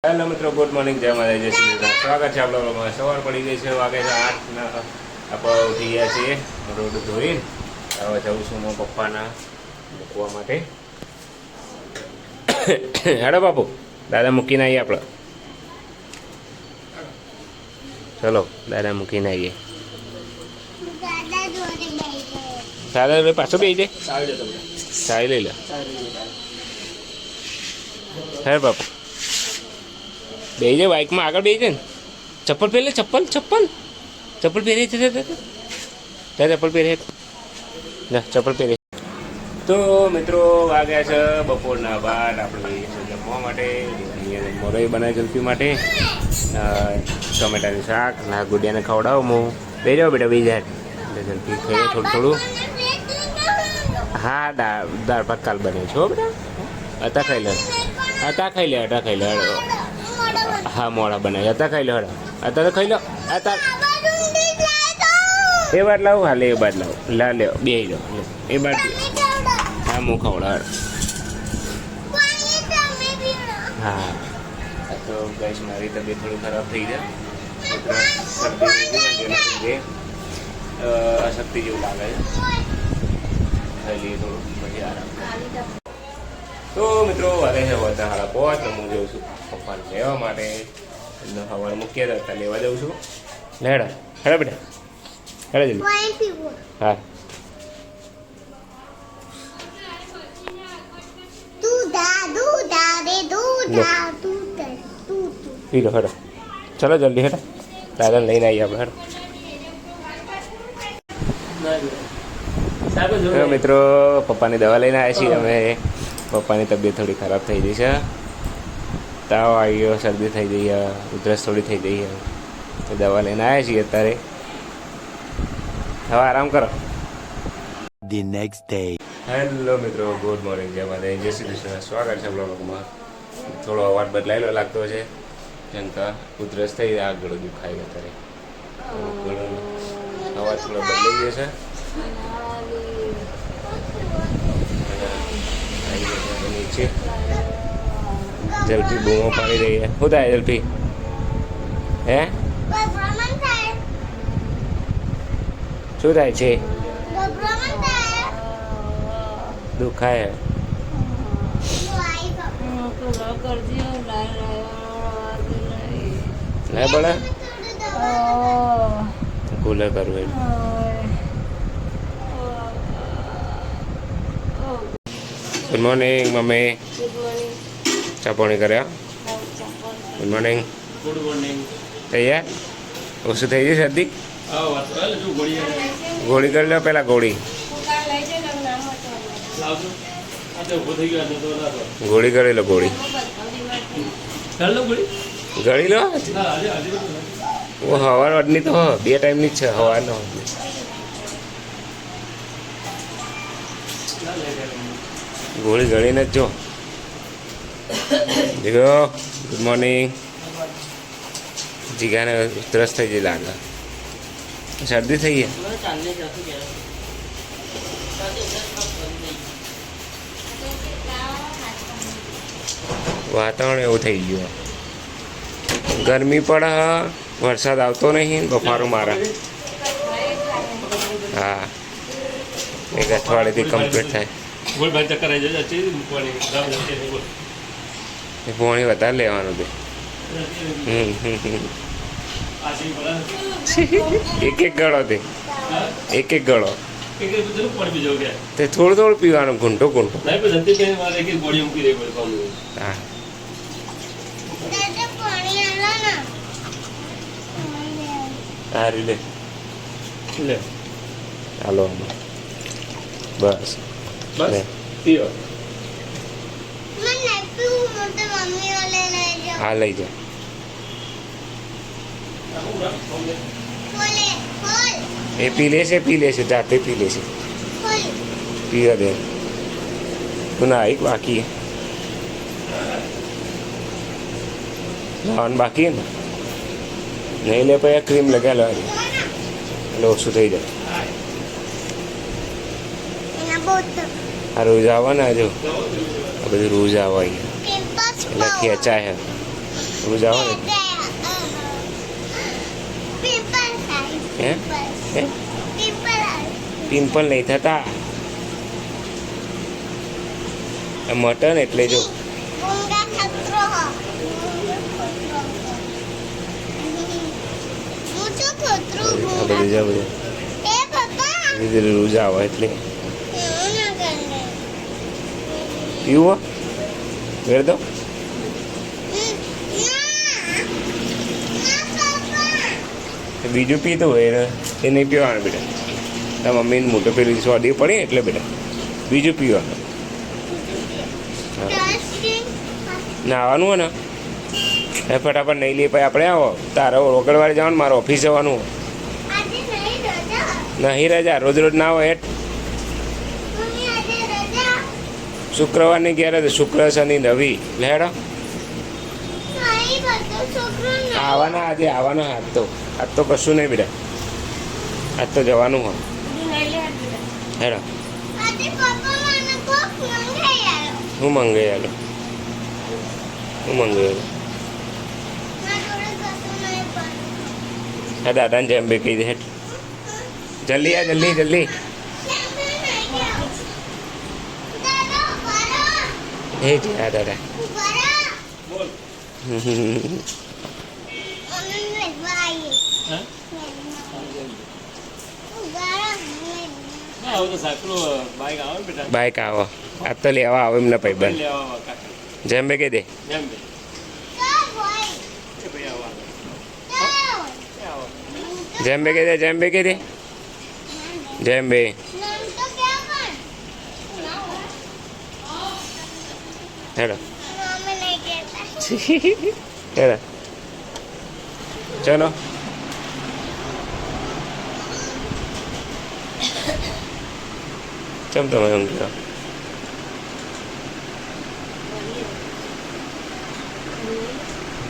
Hello મિત્રો, good morning, જય માતા, જય શ્રી કૃષ્ણ. સ્વાગત છે આપણો. સવાર પડી ગઈ છે, વાગે છે 8 આપણે ઉઠી ગયા છીએ રોડ ધોઈને. હવે જઉં છું હું પપ્પાના મૂકવા માટે. હેડો બાપુ, દાદા મૂકીને આવીએ આપણે. ચલો દાદા મૂકીને આવીએ. દાદા પાછો બેસી જાય, સારી લઈ લે. હે બાપુ બે જાય, બાઇકમાં આગળ બે જાય ને. ચપ્પલ પહેરે, ચપ્પલ પહેરી છે ત્યાં ચપ્પલ પહેરે ના, ચપ્પલ પહેરે. તો મિત્રો વાગ્યા છે બપોરના બાદ. આપણે જમવા માટે મોરઈ બનાવી જલ્ફી માટે ટમેટાનું શાક ના ગુડિયાને ખવડાવું હું. બે જાઓ બેટા, બે જાય એટલે જલ્ફી ખાઈએ થોડું. હા, દાળ ભાત કાલ બને છો બેટા. અતા ખાઈ લે, ખાઈ લે. હા, મોડા બનાવી હતા, ખાઈ લો. હડા અત્યારે તો ખાઈ લો. એ બાદ લાવું, હાલે એ બાદ લાવું. લા લ્યો, બે લો એ બાદ. હા, હું ખવડાવ. હા, તો ગેસ મારી તબિયત થોડી ખરાબ થઈ જાય. શરદી અશક્તિ જેવું લાગે છે. ખાઈ લઈએ થોડું પછી આરામ. તો મિત્રો વારે છે વધા હાડા પહોંચ. હું જઉં છું પપ્પાને લેવા માટે. એમને સવારે મૂક્યા હતા, લેવા જાઉં છું. હેડા હેડા બેટા, હેડા જલ્દી. હા, પી લો. હેડો ચલો જલ્દી, હેડા દાદાને લઈને આવીએ આપણે. મિત્રો પપ્પાની દવા લઈને આવ્યા છીએ અમે. પપ્પાની તબિયત થોડી ખરાબ થઈ ગઈ છે. તાવ આવી ગયો, શરદી થઈ ગઈ, ઉધરસ થોડી થઈ ગઈ. તો દવા લઈને આવ્યા છીએ અત્યારે. હવે આરામ કરો. The next day. હેલો મિત્રો, ગુડ મોર્નિંગ, જય માતા, જય શ્રી કૃષ્ણ. સ્વાગત છે બ્લોગમાં. થોડો અવાજ બદલાયેલો લાગતો છે કેમ કે ઉધરસ થઈ આ ગળું દુખાય અત્યારે. અવાજ થોડો બદલાઈ ગયો છે. નીચે જલ્ફી બૂમો પાડી રહી છે. શું થાય જલ્ફી? હે શું થાય છે? દુખાય ના પડે, કુલર કરવું. Good morning mummy. ચા પાણી કર્યા? Good morning. તૈયાર? ઓછું થઈ ગઈ શરદી? ગોળી કરી લો પેલા. ગોળી કરી લો. ગોળી ગળી લો. સવાર વાળની તો બે ટાઈમની જ છે. સવારનો ગોળી ગળીને જ જો. Jigo good morning. જીગાને ઉધરસ થઈ ગઈ લાગે, શરદી થઈ ગઈ. વાતાવરણ એવું થઈ ગયું. ગરમી પડે, વરસાદ આવતો નહીં, બફારો મારે. હા, એક અઠવાડિયેથી કમ્પ્લીટ થાય. પોણી વધારે લેવાનું છે. એક ગળો તે, એક ગળો તે થોડું પીવાનું, ઘૂંટો. હા, સારી લે ચાલો. બસ હા, લઈ જા. એ પી લેશે જાતે પી લેશે. પીવા દે. તું ના એક બાકી લાવવાનું બાકી ને નહીં લે. પછી ક્રીમ લગાવી લેવાની એટલે ઓછું થઈ જાય. આ રોજ આવવાના જો, આ બધું રોજ આવવા એટલે ખેંચાય. રોજ આવો ને હે હે પિમ્પલ નહીં થતા મટન એટલે જો આ બધું જા બધું ધીરે ધીરે રોજ આવે એટલે પીવો વેર દો બીજું પીતું હોય એ નહીં પીવાનું બેટા તારા મમ્મીને મોટો પેલું સ્વાદી પડે એટલે બેટા બીજું પીવાનું નાવાનું હોય ને એ ફટાફટ નહીં લઈએ પછી આપણે આવો તારે રોકડવાળે જવાનું મારે ઓફિસ જવાનું નહીં રજા રોજ રોજ ના હોય શુક્રવારની ક્યારે શુક્ર શનિ રવિ લેડો આવવાના આજે આવવાના આજ તો કશું નહીં બેટા આજ તો જવાનું હોય હેડો હું મંગાઈ હા દાદાને જેમ બે કહી દે હેઠ જલ્દી આ જલ્દી હે જી હા દાદા બાઈક આવો આ તો લેવા આવો એમને ભાઈ જેમ બે કહી દે જેમ બે કહી દે જેમ બે હેડો હેડો ચલો ચમ તમે એમ કહો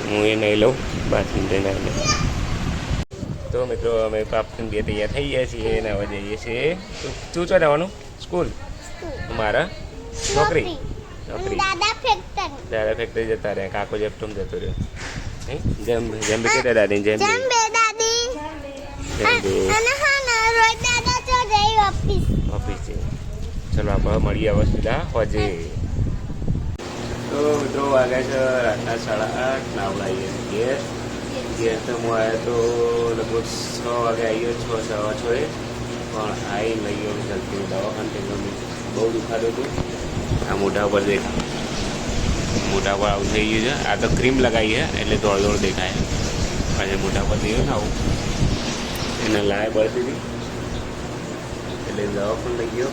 હું એ નહીં લઉં બાથરૂમ જઈને આવી લઉં તો મિત્રો અમે પાપથી બે તૈયાર થઈ ગયા છીએ અને હવે જઈએ છીએ તું ચો જવાનું સ્કૂલ મારા નોકરી દાદા ફેક્ટરી જતા રહ્યા કાકો જેપટુમ જતો રહ્યો જેમ જેમ બી કહેતા દાદી જેમ ઓફિસ છે ચલો આપણે મળીએ હવે સીધા હોજે તો મિત્રો વાગ્યા છે રાતના 8:30 નાવડાવીએ ગેસ તો હું આવ્યો તો લગભગ 6 વાગે આવ્યો 6:15 પણ આવી લઈ ગયો જલ્દી દવાખાને બહુ દુખાતું હતું આ મોઢા પર દેખાય મોઢા પર આવું થઈ ગયું છે આ તો ક્રીમ લગાવી છે એટલે દોડ દેખાય પછી મોઢા પર થયું ને આવું એને લાય પડતી હતી એટલે દવા પણ લઈ ગયો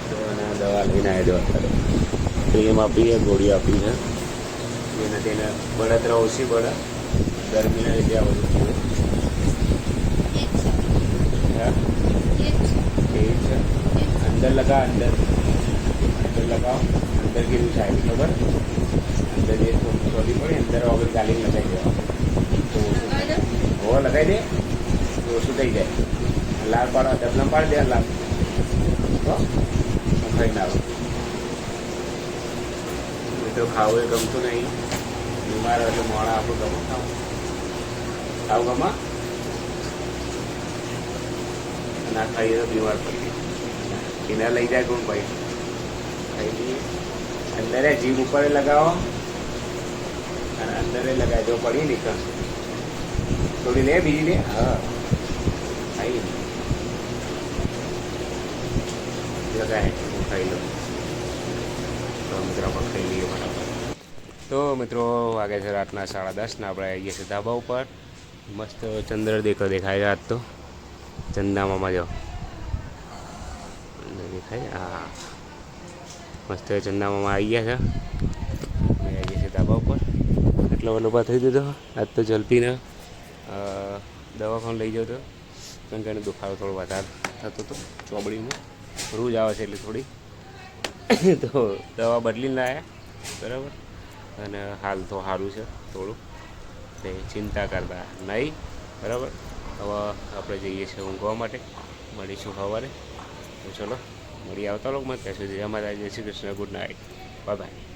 તો અને દવા લઈને આવ્યો અત્યારે ક્રીમ આપી છે ગોળી આપી છે જેને તેને બળતરા ઓછી પડે ગરમીના લીધે આ બધું થયું હા એ છે અંદર લગા અંદર लगाओ अंदर की साइड खबर अंदर ये थोड़ी पड़ी अंदर वगैरह गाली लगाई दे तो वो लगाई दे तो शू थी जाए लाल पाड़ा डबला पाड़ दे लाल तो खाई ना तो खाओ ये गमत नहीं बीमार हो मोड़ा आप गम खाओ खाओ गमा ना खाइए तो बीमार पड़ी इन्हें लई जाए कौन भाई अंदर जीभ ऊपर लगाओ अंदर लगाए जो पड़ी निकल थोड़ी ले बीजी ले हाँ आई लगाए खाई लो तो मित्रों पर खाई लिए बराबर तो मित्रों आगे से रातना 10:30 ने આપણે આવીએ છીએ ધાબા ઉપર મસ્ત ચંદ્ર દેખાય આજ તો ચંદામાં જો દેખાય હા મસ્ત ચંદામાં આવી ગયા છે મેં આવી ગયા છે ધાબા ઉપર એટલો વલોભા થઈ દીધો આજ તો જલ્પીને દવાખાને લઈ જતો કારણ કે એને દુખાવો થોડો વધારે થતો હતો ચોબડીમાં રોજ આવે છે એટલે થોડી તો દવા બદલીને લાવ્યા બરાબર અને હાલ તો સારું છે થોડું એટલે ચિંતા કરતા નહીં બરાબર હવે આપણે જઈએ છીએ ઊંઘવા માટે મળીશું સવારે તો ચલો મળી આવતા લોકોમાં ત્યાં સુધી અમારા જય Shri Krishna good night bye bye